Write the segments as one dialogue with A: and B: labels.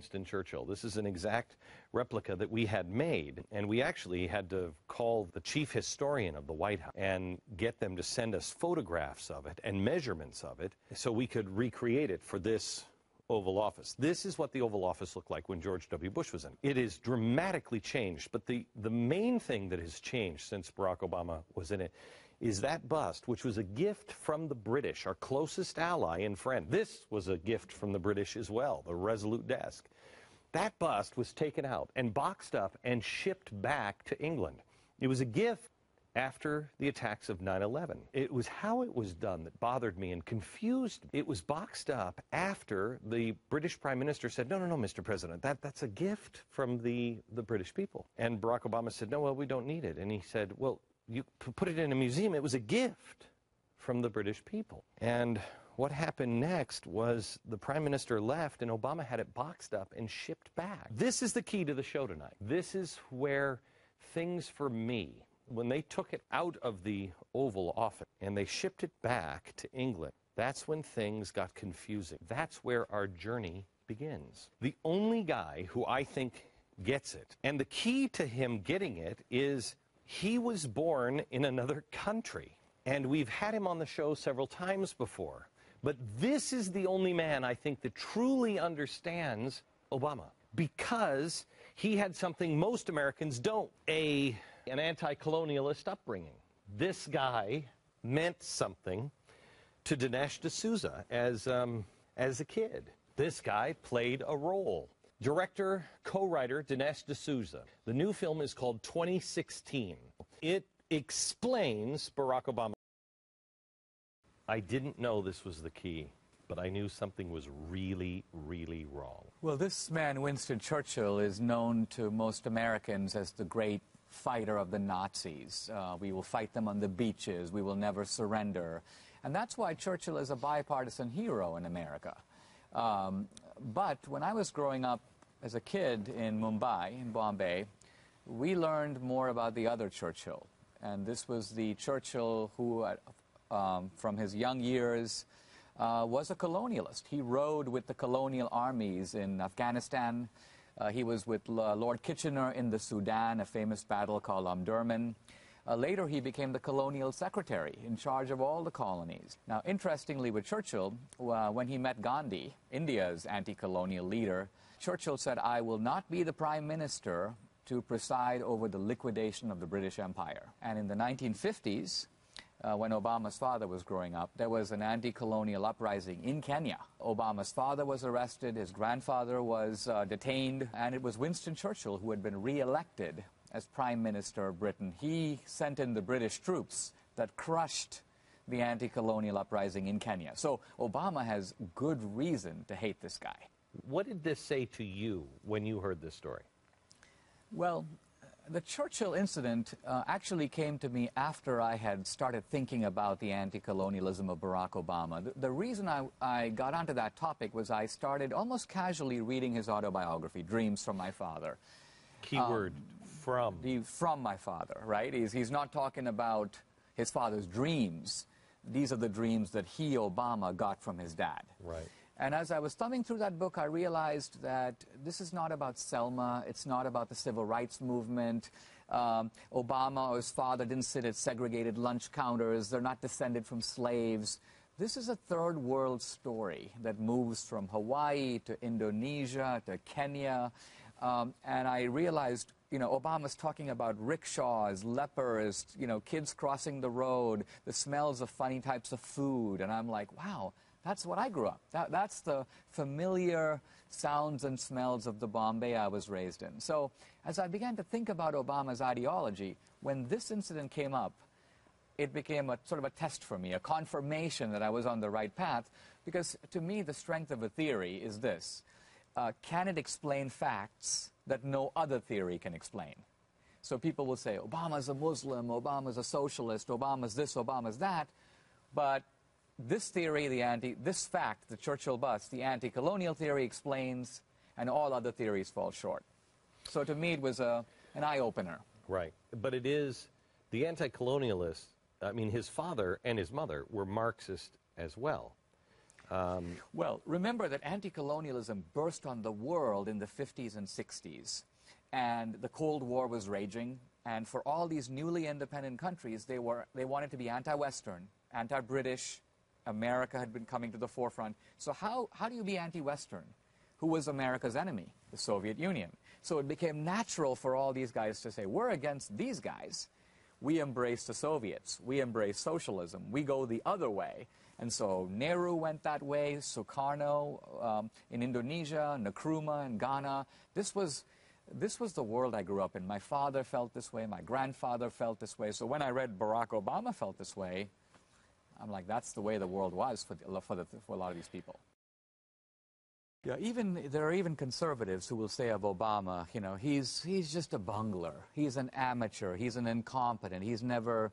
A: Winston Churchill. This is an exact replica that we had made, and we actually had to call the chief historian of the White House and get them to send us photographs of it and measurements of it so we could recreate it for this Oval Office. This is what the Oval Office looked like when George W. Bush was in. It is dramatically changed, but the main thing that has changed since Barack Obama was in it is that bust, which was a gift from the British, our closest ally and friend. This was a gift from the British as well, the Resolute Desk. That bust was taken out and boxed up and shipped back to England. It was a gift after the attacks of 9/11. It was how it was done that bothered me and confused me. It was boxed up after the British Prime Minister said, no, Mr. President, that's a gift from the British people. And Barack Obama said, no, well, we don't need it. And he said, well, you put it in a museum. It was a gift from the British people. And what happened next was the Prime Minister left and Obama had it boxed up and shipped back. This is the key to the show tonight. This is where things for me, when they took it out of the Oval Office and they shipped it back to England, that's when things got confusing. That's where our journey begins. The only guy who I think gets it, and the key to him getting it is he was born in another country. And we've had him on the show several times before. But this is the only man I think that truly understands Obama, because he had something most Americans don't, an anti-colonialist upbringing. This guy meant something to Dinesh D'Souza as a kid. This guy played a role. Director, co-writer Dinesh D'Souza. The new film is called 2016. It explains Barack Obama. I didn't know this was the key, but I knew something was really, really wrong.
B: Well, this man, Winston Churchill, is known to most Americans as the great fighter of the Nazis. We will fight them on the beaches. We will never surrender. And that's why Churchill is a bipartisan hero in America. But when I was growing up as a kid in Mumbai, in Bombay, we learned more about the other Churchill. And this was the Churchill who, from his young years, was a colonialist. He rode with the colonial armies in Afghanistan. He was with Lord Kitchener in the Sudan, a famous battle called Omdurman. Later, he became the colonial secretary in charge of all the colonies. Now, interestingly, with Churchill, when he met Gandhi, India's anti-colonial leader, Churchill said, I will not be the prime minister to preside over the liquidation of the British Empire. And in the 1950s, when Obama's father was growing up, there was an anti-colonial uprising in Kenya. Obama's father was arrested, his grandfather was detained, and it was Winston Churchill who had been re-elected as Prime Minister of Britain. He sent in the British troops that crushed the anti-colonial uprising in Kenya. So Obama has good reason to hate this guy.
A: What did this say to you when you heard this story?
B: Well, the Churchill incident actually came to me after I had started thinking about the anti-colonialism of Barack Obama. The reason I got onto that topic was I started almost casually reading his autobiography, Dreams from My Father.
A: Keyword, from.
B: From my father, right? He's not talking about his father's dreams. These are the dreams that he, Obama, got from his dad.
A: Right.
B: And as I was thumbing through that book, I realized that this is not about Selma. It's not about the civil rights movement. Obama or his father didn't sit at segregated lunch counters. They're not descended from slaves. This is a third world story that moves from Hawaii to Indonesia to Kenya. And I realized, Obama's talking about rickshaws, lepers, kids crossing the road, the smells of funny types of food. And I'm like, wow, that's what I grew up. That's the familiar sounds and smells of the Bombay I was raised in. So as I began to think about Obama's ideology, when this incident came up, it became a sort of a test for me, a confirmation that I was on the right path. Because to me, the strength of a theory is this. Can it explain facts that no other theory can explain? So people will say, Obama's a Muslim, Obama's a socialist, Obama's this, Obama's that. But this theory, this fact, the Churchill bust, the anti-colonial theory explains, and all other theories fall short. So to me, it was an eye-opener.
A: Right. But it is the anti-colonialist. I mean, his father and his mother were Marxist as well.
B: Well, remember that anti-colonialism burst on the world in the 50s and 60s, and the Cold War was raging, and for all these newly independent countries, they wanted to be anti-Western, anti-British. America had been coming to the forefront. So how do you be anti-Western? Who was America's enemy? The Soviet Union. So it became natural for all these guys to say, we're against these guys. We embrace the Soviets. We embrace socialism. We go the other way. And so Nehru went that way, Sukarno in Indonesia, Nkrumah in Ghana. This was the world I grew up in. My father felt this way. My grandfather felt this way. So when I read Barack Obama felt this way, I'm like, that's the way the world was for a lot of these people. Yeah, there are even conservatives who will say of Obama, you know, he's just a bungler. He's an amateur. He's an incompetent. He's never.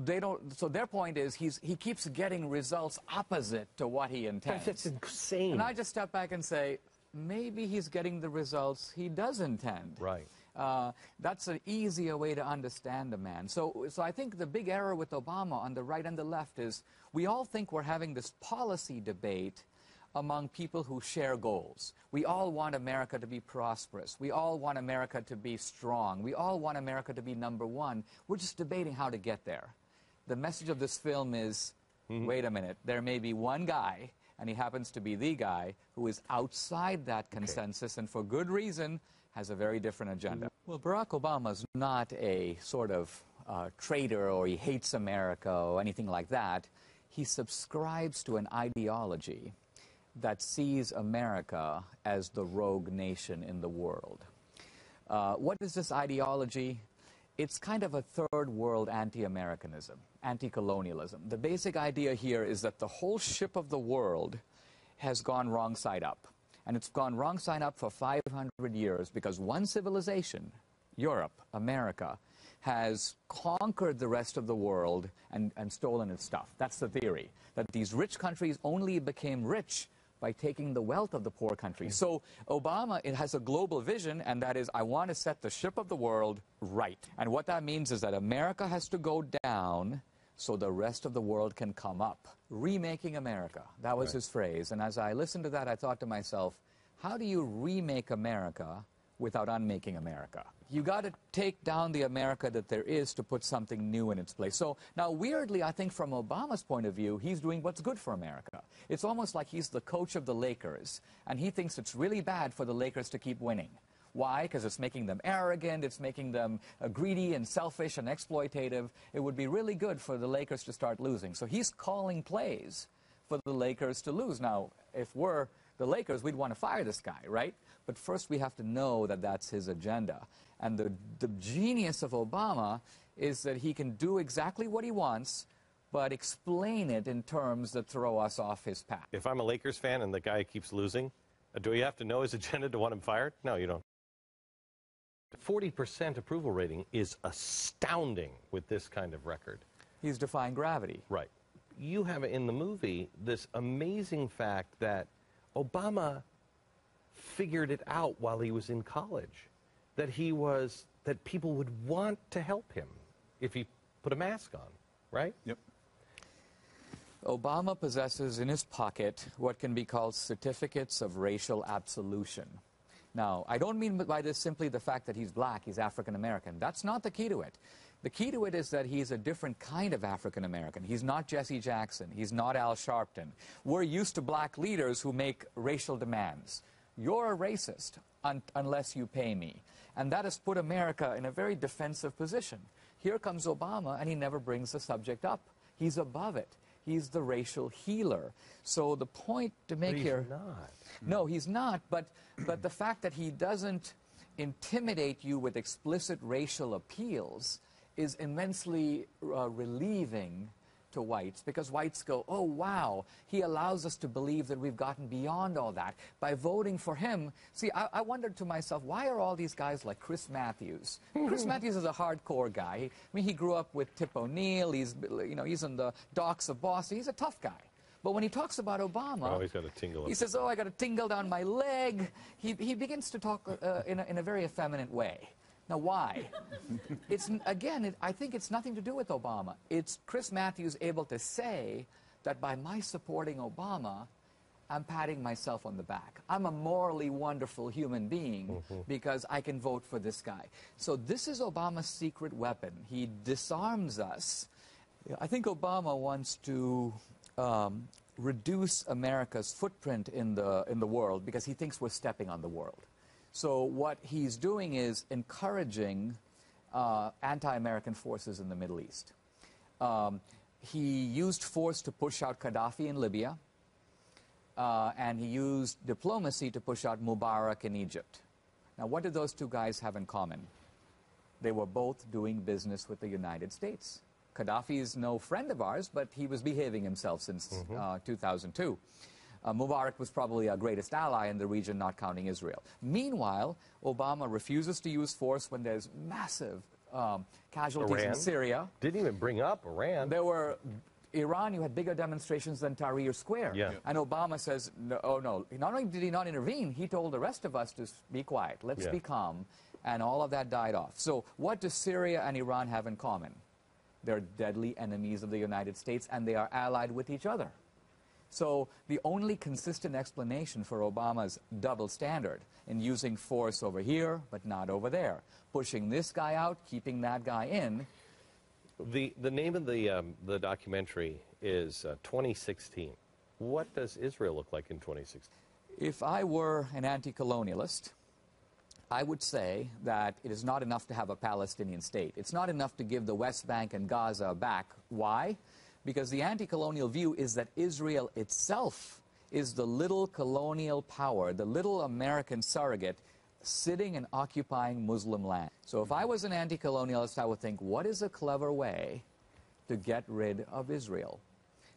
B: They don't. So their point is he keeps getting results opposite to what he intends.
A: That's insane.
B: And I just step back and say, maybe he's getting the results he does intend.
A: Right.
B: That's an easier way to understand a man. So I think the big error with Obama on the right and the left is we all think we're having this policy debate among people who share goals. We all want America to be prosperous. We all want America to be strong. We all want America to be number one. We're just debating how to get there. The message of this film is, wait a minute, there may be one guy, and he happens to be the guy, who is outside that consensus, and for good reason, has a very different agenda. Well, Barack Obama's not a sort of traitor, or he hates America, or anything like that. He subscribes to an ideology that sees America as the rogue nation in the world. What is this ideology? It's kind of a third world anti-Americanism, anti-colonialism. The basic idea here is that the whole ship of the world has gone wrong side up. And it's gone wrong side up for 500 years because one civilization, Europe, America, has conquered the rest of the world and stolen its stuff. That's the theory, that these rich countries only became rich by taking the wealth of the poor countries. So Obama, it has a global vision, and that is, I want to set the ship of the world right. And what that means is that America has to go down so the rest of the world can come up. Remaking America. That was his phrase. And as I listened to that, I thought to myself, how do you remake America without unmaking America? You got to take down the America that there is to put something new in its place. So now, weirdly, I think from Obama's point of view, he's doing what's good for America. It's almost like he's the coach of the Lakers, and he thinks it's really bad for the Lakers to keep winning. Why? Because it's making them arrogant, it's making them greedy and selfish and exploitative. It would be really good for the Lakers to start losing. So he's calling plays for the Lakers to lose. Now, if we're the Lakers, we'd want to fire this guy, right? But first we have to know that that's his agenda. And the genius of Obama is that he can do exactly what he wants, but explain it in terms that throw us off his path.
A: If I'm a Lakers fan and the guy keeps losing, do you have to know his agenda to want him fired? No, you don't. 40% approval rating is astounding with this kind of record.
B: He's defying gravity.
A: Right. You have in the movie this amazing fact that Obama figured it out while he was in college, that people would want to help him if he put a mask on, right?
C: Yep.
B: Obama possesses in his pocket what can be called certificates of racial absolution. Now, I don't mean by this simply the fact that he's black, he's African American. That's not the key to it. The key to it is that he's a different kind of African American. He's not Jesse Jackson. He's not Al Sharpton. We're used to black leaders who make racial demands. You're a racist unless you pay me. And that has put America in a very defensive position. Here comes Obama, and he never brings the subject up. He's above it. He's the racial healer. So the point to make here...
A: He's not.
B: No, he's not. But the fact that he doesn't intimidate you with explicit racial appeals is immensely relieving to whites, because whites go, oh, wow, he allows us to believe that we've gotten beyond all that. By voting for him, see, I wondered to myself, why are all these guys like Chris Matthews? Chris Matthews is a hardcore guy. I mean, he grew up with Tip O'Neill. He's in the docks of Boston. He's a tough guy. But when he talks about Obama,
A: he's got a tingle.
B: He says, oh, I got a tingle down my leg. He begins to talk in a very effeminate way. Now, why? I think it's nothing to do with Obama. It's Chris Matthews able to say that by my supporting Obama, I'm patting myself on the back. I'm a morally wonderful human being because I can vote for this guy. So this is Obama's secret weapon. He disarms us. I think Obama wants to reduce America's footprint in the world because he thinks we're stepping on the world. So what he's doing is encouraging anti-American forces in the Middle East. He used force to push out Gaddafi in Libya. And he used diplomacy to push out Mubarak in Egypt. Now, what did those two guys have in common? They were both doing business with the United States. Gaddafi is no friend of ours, but he was behaving himself since 2002. Mubarak was probably our greatest ally in the region, not counting Israel. Meanwhile, Obama refuses to use force when there's massive casualties in Syria.
A: Didn't even bring up Iran.
B: There were... Iran, you had bigger demonstrations than Tahrir Square.
A: Yeah.
B: And Obama says, no, oh no, not only did he not intervene, he told the rest of us to be quiet, let's be calm, and all of that died off. So what do Syria and Iran have in common? They're deadly enemies of the United States, and they are allied with each other. So the only consistent explanation for Obama's double standard in using force over here, but not over there, pushing this guy out, keeping that guy in.
A: The name of the documentary is 2016. What does Israel look like in 2016?
B: If I were an anti-colonialist, I would say that it is not enough to have a Palestinian state. It's not enough to give the West Bank and Gaza back. Why? Because the anti-colonial view is that Israel itself is the little colonial power, the little American surrogate sitting and occupying Muslim land. So if I was an anti-colonialist, I would think, what is a clever way to get rid of Israel,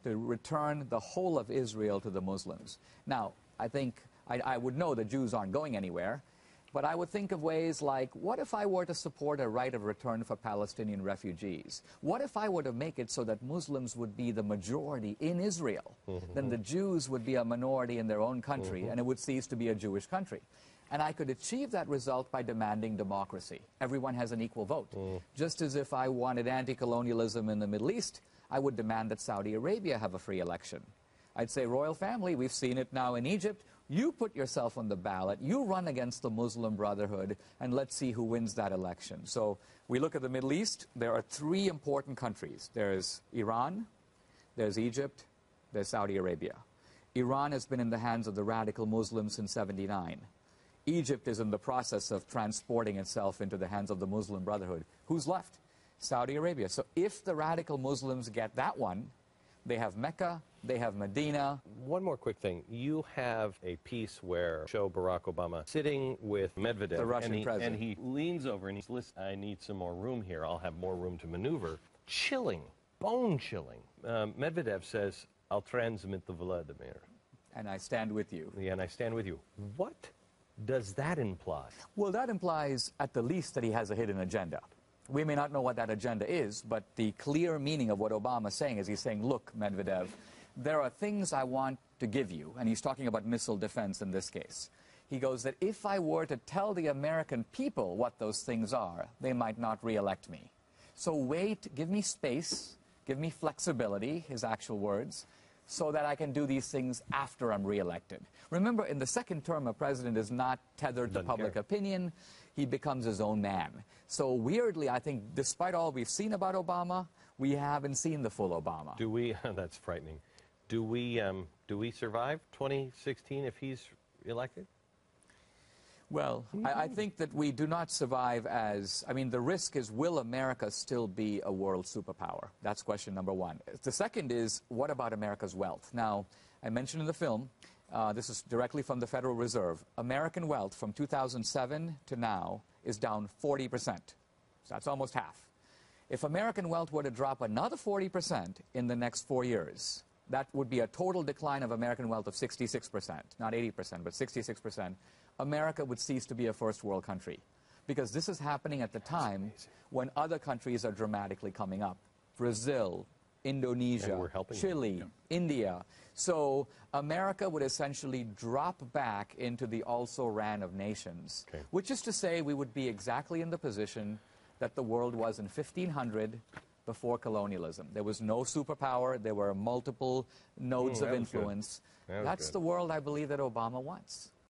B: to return the whole of Israel to the Muslims? Now, I think I would know the Jews aren't going anywhere, but I would think of ways like, what if I were to support a right of return for Palestinian refugees? What if I were to make it so that Muslims would be the majority in Israel? Then the Jews would be a minority in their own country, and it would cease to be a Jewish country. And I could achieve that result by demanding democracy. Everyone has an equal vote. Just as if I wanted anti-colonialism in the Middle East, I would demand that Saudi Arabia have a free election. I'd say, royal family, we've seen it now in Egypt. You put yourself on the ballot, you run against the Muslim Brotherhood, and let's see who wins that election. So we look at the Middle East, there are three important countries. There's Iran, there's Egypt, there's Saudi Arabia. Iran has been in the hands of the radical Muslims since '79. Egypt is in the process of transporting itself into the hands of the Muslim Brotherhood. Who's left? Saudi Arabia. So if the radical Muslims get that one, they have Mecca, they have Medina.
A: One more quick thing. You have a piece where show Barack Obama sitting with Medvedev,
B: the Russian president,
A: and he leans over and he's, listen, I need some more room here. I'll have more room to maneuver. Chilling, bone chilling. Medvedev says, I'll transmit the Vladimir.
B: And I stand with you.
A: Yeah, and I stand with you. What does that imply?
B: Well, that implies at the least that he has a hidden agenda. We may not know what that agenda is, but the clear meaning of what Obama's saying is he's saying, look, Medvedev, there are things I want to give you. And he's talking about missile defense in this case. He goes that if I were to tell the American people what those things are, they might not re-elect me. So wait, give me space, give me flexibility, his actual words, so that I can do these things after I'm re-elected. Remember, in the second term, a president is not tethered to public opinion. He becomes his own man. So weirdly, I think, despite all we've seen about Obama, we haven't seen the full Obama.
A: Do we, that's frightening, do we survive 2016 if he's elected?
B: Well, I think that we do not survive as, I mean, the risk is, will America still be a world superpower? That's question number one. The second is, what about America's wealth? Now, I mentioned in the film, this is directly from the Federal Reserve, American wealth from 2007 to now is down 40%. So that's almost half. If American wealth were to drop another 40% in the next 4 years, that would be a total decline of American wealth of 66%, not 80%, but 66%. America would cease to be a first world country, because this is happening at the time when other countries are dramatically coming up. Brazil, Indonesia, Chile, India. So America would essentially drop back into the also-ran of nations, which is to say we would be exactly in the position that the world was in 1500, before colonialism. There was no superpower. There were multiple nodes of
A: that was good.
B: influence.
A: That was
B: That's
A: good.
B: the world I believe that Obama wants.